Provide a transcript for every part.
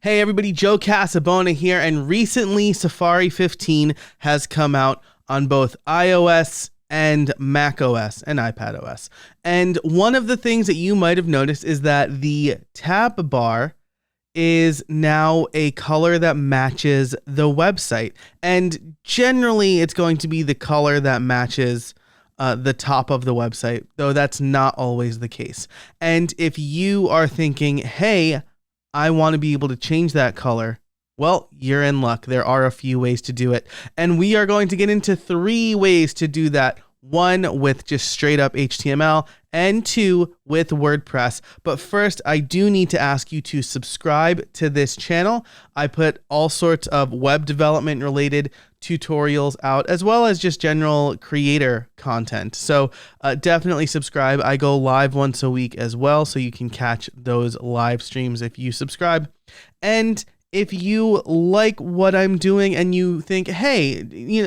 Hey everybody, Joe Casabona here, and recently Safari 15 has come out on both iOS and macOS and iPadOS. And one of the things that you might have noticed is that the tab bar is now a color that matches the website. And generally, it's going to be the color that matches the top of the website, though that's not always the case. And if you are thinking, hey, I want to be able to change that color, well, you're in luck. There are a few ways to do it. And we are going to get into 3 ways to do that. 1 with just straight up HTML and 2 with WordPress. But first, I do need to ask you to subscribe to this channel. I put all sorts of web development related tutorials out, as well as just general creator content. So definitely subscribe. I go live once a week as well, so you can catch those live streams if you subscribe. And if you like what I'm doing and you think, hey,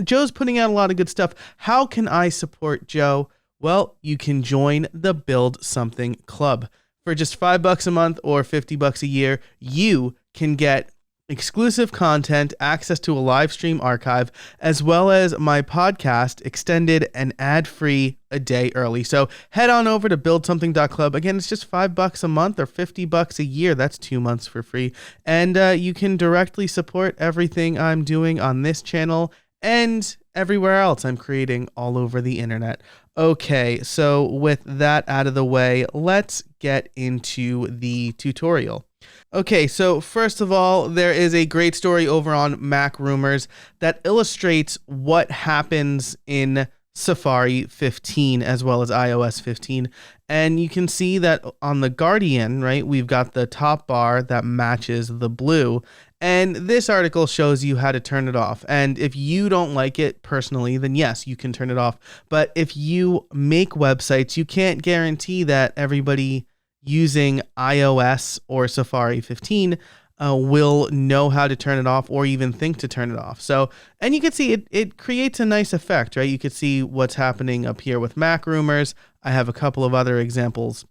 Joe's putting out a lot of good stuff, how can I support Joe? Well, you can join the Build Something Club. For just $5 a month or $50 a year, you can get exclusive content, access to a live stream archive, as well as my podcast extended and ad-free a day early. So head on over to buildsomething.club. Again, it's just $5 a month or $50 a year. That's 2 months for free. And you can directly support everything I'm doing on this channel and everywhere else I'm creating all over the internet. Okay, so with that out of the way, let's get into the tutorial. Okay, so first of all, there is a great story over on Mac Rumors that illustrates what happens in Safari 15 as well as iOS 15. And you can see that on the Guardian, right, we've got the top bar that matches the blue. And this article shows you how to turn it off. And if you don't like it personally, then yes, you can turn it off. But if you make websites, you can't guarantee that everybody using iOS or Safari 15 will know how to turn it off or even think to turn it off. So, and you can see it creates a nice effect, right? You can see what's happening up here with Mac Rumors. I have a couple of other examples.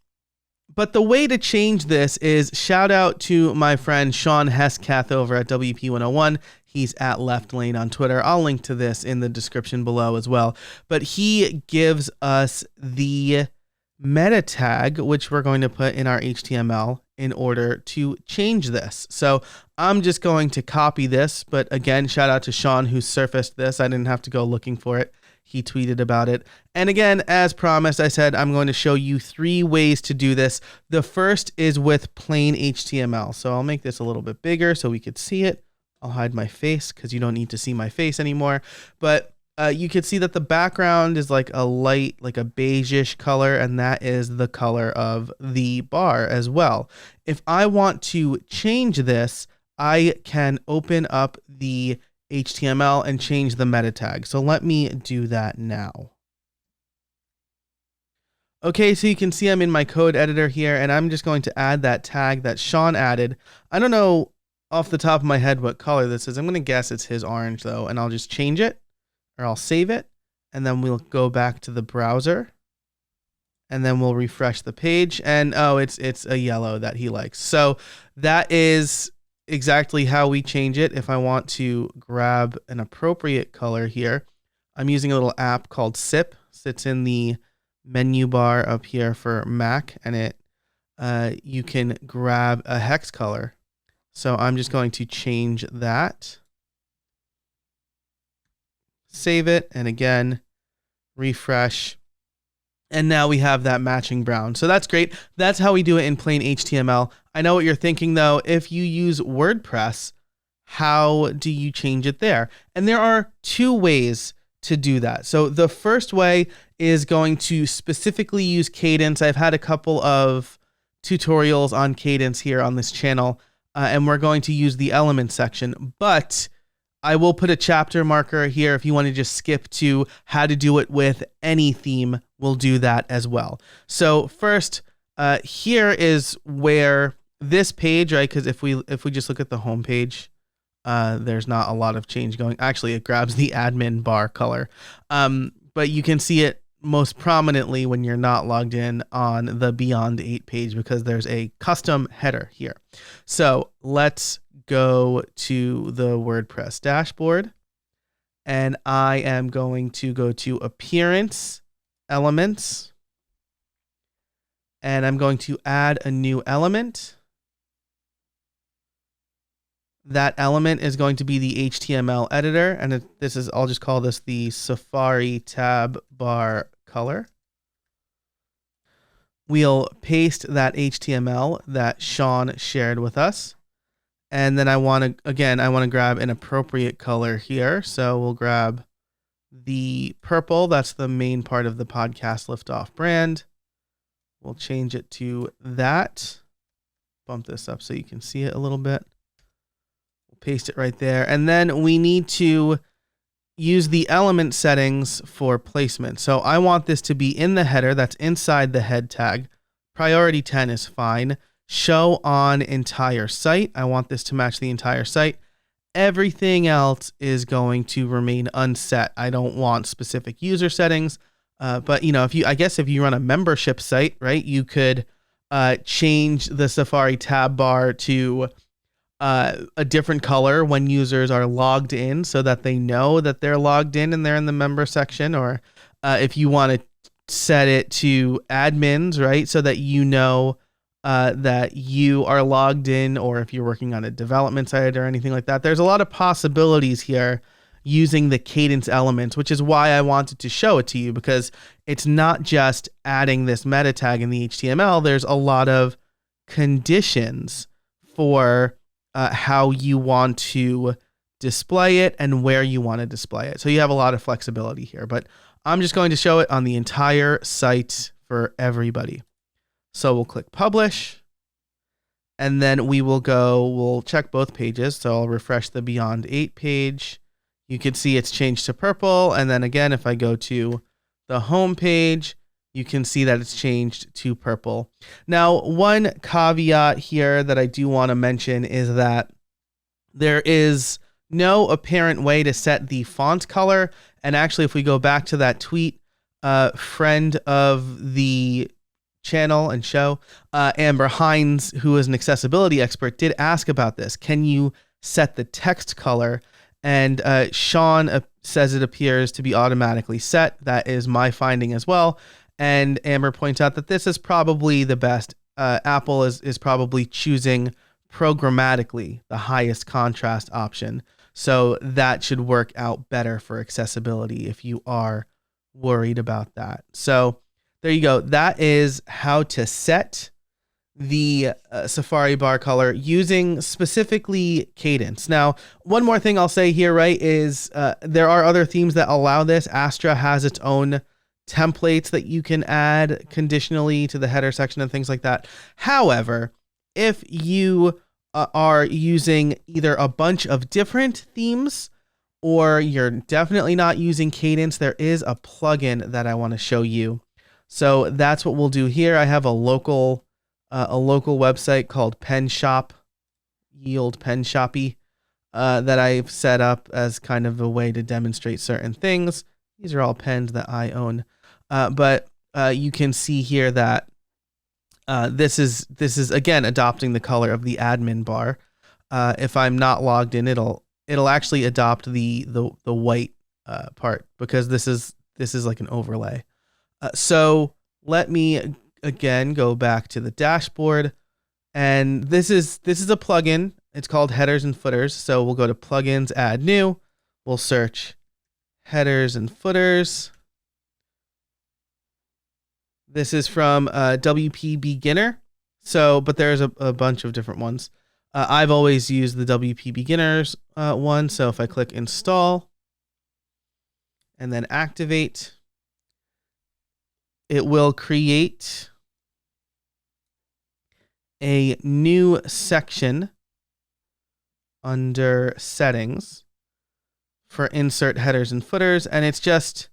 But the way to change this is shout out to my friend Sean Hesketh over at WP101. He's at Left Lane on Twitter. I'll link to this in the description below as well. But he gives us the meta tag, which we're going to put in our HTML in order to change this. So I'm just going to copy this. But again, shout out to Sean who surfaced this. I didn't have to go looking for it. He tweeted about it. And again, as promised, I said I'm going to show you 3 ways to do this. The first is with plain HTML. So I'll make this a little bit bigger so we could see it. I'll hide my face because you don't need to see my face anymore. But you can see that the background is like a light, like a beigeish color, and that is the color of the bar as well. If I want to change this, I can open up the HTML and change the meta tag. So let me do that now. Okay, so you can see I'm in my code editor here, and I'm just going to add that tag that Sean added. I don't know off the top of my head what color this is. I'm going to guess it's his orange though, and I'll just change it, or I'll save it, and then we'll go back to the browser, and then we'll refresh the page, and oh, it's a yellow that he likes. So that is exactly how we change it. If I want to grab an appropriate color here, I'm using a little app called Sip. Sits in the menu bar up here for Mac, and it you can grab a hex color. So I'm just going to change that, save it, and again, refresh. And now we have that matching brown. So that's great. That's how we do it in plain HTML. I know what you're thinking though. If you use WordPress, how do you change it there? And there are 2 ways to do that. So the first way is going to specifically use Kadence. I've had a couple of tutorials on Kadence here on this channel, and we're going to use the elements section, but I will put a chapter marker here if you want to just skip to how to do it with any theme. We'll do that as well. So first, here is where this page, right? Because if we just look at the home page, there's not a lot of change going. Actually, it grabs the admin bar color, but you can see it most prominently when you're not logged in on the Beyond 8 page, because there's a custom header here. So let's go to the WordPress dashboard, and I am going to go to Appearance, Elements, and I'm going to add a new element. That element is going to be the HTML editor, and I'll just call this the Safari tab bar color. We'll paste that HTML that Sean shared with us. And then I want to grab an appropriate color here. So we'll grab the purple. That's the main part of the Podcast Liftoff brand. We'll change it to that. Bump this up so you can see it a little bit. We'll paste it right there. And then we need to use the element settings for placement. So I want this to be in the header. That's inside the head tag. Priority 10 is fine. Show on entire site. I want this to match the entire site. Everything else is going to remain unset. I don't want specific user settings. But if you run a membership site, right, you could change the Safari tab bar to a different color when users are logged in, so that they know that they're logged in and they're in the member section. Or if you want to set it to admins, right, so that that you are logged in, or if you're working on a development site or anything like that. There's a lot of possibilities here using the Kadence elements, which is why I wanted to show it to you, because it's not just adding this meta tag in the HTML. There's a lot of conditions for how you want to display it and where you want to display it. So you have a lot of flexibility here, but I'm just going to show it on the entire site for everybody. So we'll click publish, and then we'll check both pages. So I'll refresh the Beyond 8 page. You can see it's changed to purple. And then again, if I go to the home page, you can see that it's changed to purple. Now, one caveat here that I do want to mention is that there is no apparent way to set the font color. And actually, if we go back to that tweet, friend of the channel and show, Amber Hines, who is an accessibility expert, did ask about this. Can you set the text color? And Sean says it appears to be automatically set. That is my finding as well. And Amber points out that this is probably the best. Apple is probably choosing programmatically the highest contrast option. So that should work out better for accessibility if you are worried about that. So there you go. That is how to set the Safari bar color using specifically Kadence. Now, one more thing I'll say here, right, is there are other themes that allow this. Astra has its own templates that you can add conditionally to the header section and things like that. However, if you are using either a bunch of different themes, or you're definitely not using Kadence, there is a plugin that I want to show you. So that's what we'll do here. I have a local website called Pen Shop, Yield Pen Shoppy, that I've set up as kind of a way to demonstrate certain things. These are all pens that I own, but you can see here that this is again adopting the color of the admin bar. If I'm not logged in, it'll actually adopt the white part, because this is like an overlay. So let me again go back to the dashboard, and this is a plugin. It's called Headers and Footers. So we'll go to Plugins, Add New. We'll search Headers and Footers. This is from WP Beginner. So, but there's a bunch of different ones. I've always used the WP Beginners one. So if I click Install and then Activate, it will create a new section under Settings for Insert Headers and Footers, and it's just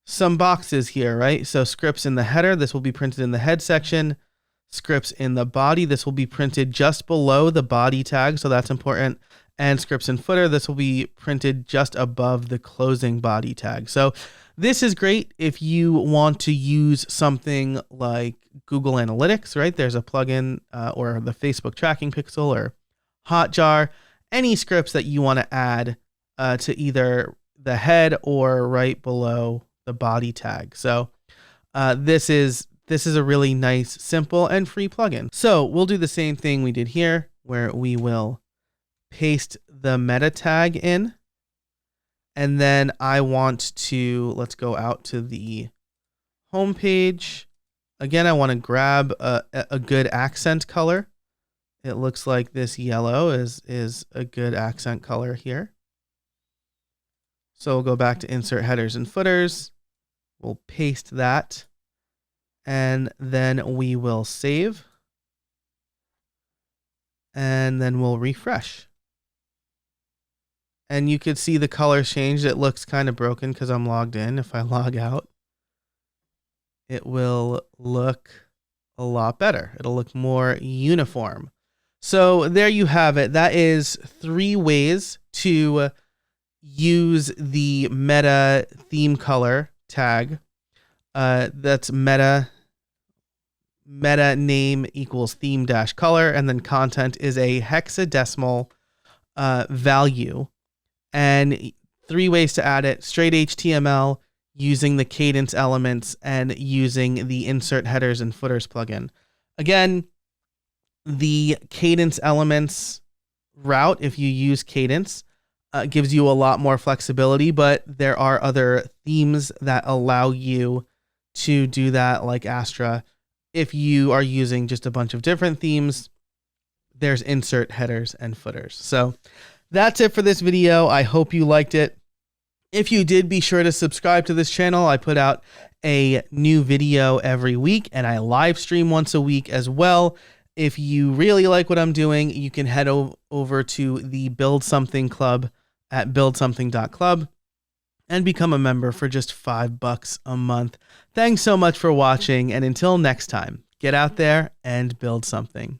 some boxes here, right? So scripts in the header, this will be printed in the head section. Scripts in the body, this will be printed just below the body tag, so that's important. and scripts and footer. This will be printed just above the closing body tag. So this is great if you want to use something like Google Analytics, right? There's a plugin or the Facebook tracking pixel or Hotjar, any scripts that you want to add to either the head or right below the body tag. So this is a really nice, simple, and free plugin. So we'll do the same thing we did here, where we will paste the meta tag in. And then I want to, let's go out to the home page. Again, I want to grab a good accent color. It looks like this yellow is a good accent color here. So we'll go back to insert headers and footers. We'll paste that. And then we will save. And then we'll refresh. And you could see the color change. It looks kind of broken because I'm logged in. If I log out, it will look a lot better. It'll look more uniform. So there you have it. That is 3 ways to use the meta theme color tag. That's meta name equals theme dash color, and then content is a hexadecimal value. And 3 ways to add it: straight HTML, using the Kadence elements, and using the insert headers and footers plugin. Again, the Kadence elements route, if you use Kadence, gives you a lot more flexibility, but there are other themes that allow you to do that, like Astra. If you are using just a bunch of different themes, there's insert headers and footers. So that's it for this video. I hope you liked it. If you did, be sure to subscribe to this channel. I put out a new video every week, and I live stream once a week as well. If you really like what I'm doing, you can head over to the Build Something Club at buildsomething.club and become a member for just $5 a month. Thanks so much for watching, and until next time, get out there and build something.